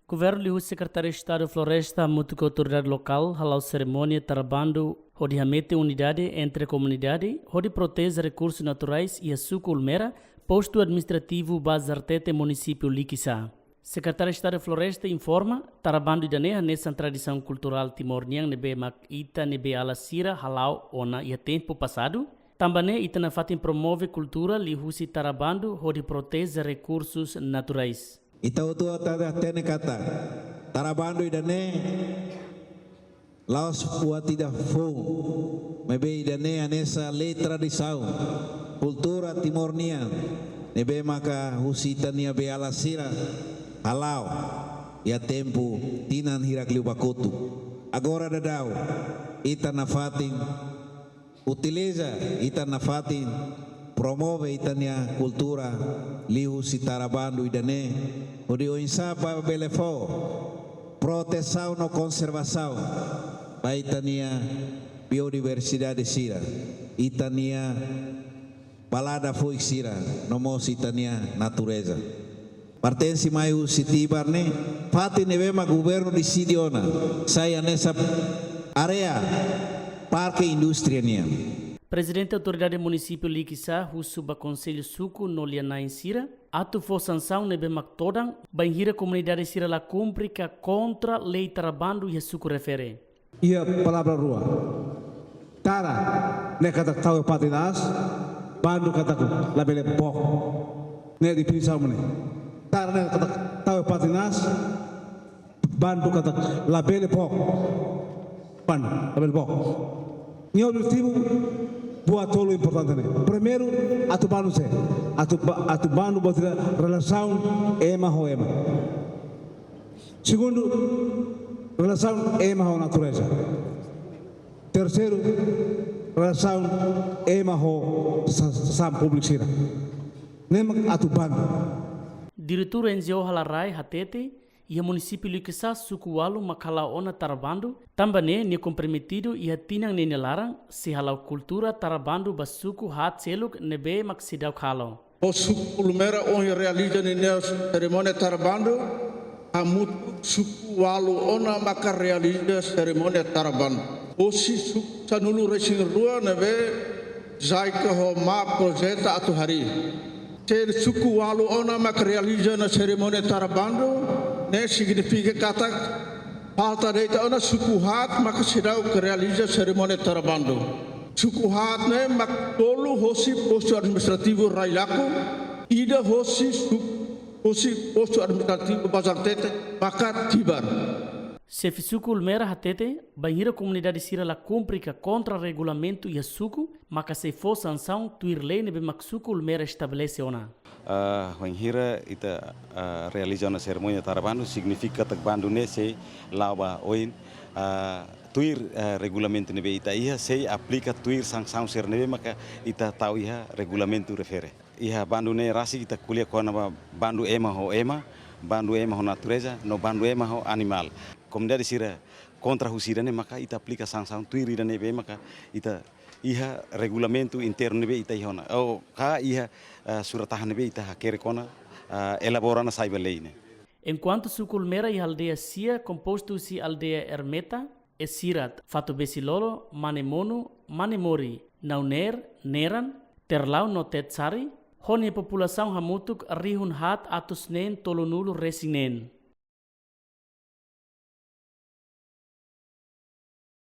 Governo liu Secretário de Estado de Floresta muito com a autoridade local halau cerimônia trabalhando onde remete unidade entre a comunidade, onde protege recursos naturais e a suco ulmera, posto administrativo base artete município Liquiçá. Secretário de Estado de Floresta informa, tarabando daneha nessa tradição cultural timor-niang nebe mak ita nebe ala sira halau ona ia tempo passado. Também ita na fatin promove cultura li husi tarabando onde protege recursos naturais. Ita utua tada tene kata tarabando idane laos puatida fo mebe idane anesa letra di sau kultura timornia nebe maka husitania be ala sira halau ya tempo tinan hirakliu bakutu agora dadau ita na fatin utiliza ita na fatin promove itania cultura liu si tarabando idane odi o insapa belefo proteção no conservação ba itania biodiversidade sira itania balada foi sira nomos itania natureza pertence mai o sitibarne fati nevema governo di Sidiona saya nessa area parque indústria nia. Presidente da Autoridade Município Liquiçá, Suba Conselho Suco, Noliana Insira, atu for sanção nebe mactodang, banhira comunidade Sira la cumprica contra lei trabando e Suco refere. Ia palavra rua. Tara, ne kata tau patinas, bandu kataku, labele pok. Ne definisa mune. Tara ne kata tau patinas, bandu kataku, labele pok. Bandu, labele pok. Ni objetivo buat tolo importante né. Primeiro, atubando se, atubando botar relação ema ho ema. Segundo, relação ema ho natureza. Terceiro, relação ema ho sam publicira. Nem atubando. Diretor NGO Halarai Hatete e o município Liquiçá sukualu makala ona tarabando também ne comprometido e tinang ne larang se halau cultura tarabando basuku hat seluk nebe maksidau khalo o suku lumera onde realiza ne cerimônia tarabando amut sukualu ona maka realiza cerimônia tarabando o si suku sanulu racing rua nebe zaika ho ma projeta atu hari ter sukualu ona maka realiza na cerimônia tarabando ne significa kata falta deita ona suku hat maka sidau que realiza cerimônia tarabando suku hat ne mak tolu hosi posto administrativo railaku ida hosi posto administrativo bazar tete maka tibar se fisuku ulmera hatete banhira comunidade Sira la cumprica contra regulamento e suku maka se for sanção tuir lei nebe maksuku ulmera estabelece ona. Banhira ita realiza na cerimônia tarabando significa takbandu ne se lawa oin tuir regulamento nebe ita iha se aplica tuir sanção ser nebe maka ita tahu iha regulamento refere iha bandu ne rasi ita kuliah kona bandu ema ho natureza no bandu ema ho animal comunidade Sira contra husira ne maka ita aplica sanção tuir ida nebe maka ita iha regulamento interno nebe ita ihona o ka iha suratahan nebe ita hakere kona elaborana saiba lei ne. Enquanto Suculmera e aldeia Sia composto-se aldeia Ermeta e Sirat, Fato Besilolo, Manemono, Manemori, Nauner, Neran, Terlau no Tetsari, hone população hamutuk rihun hat atus nen tolonulo resinen.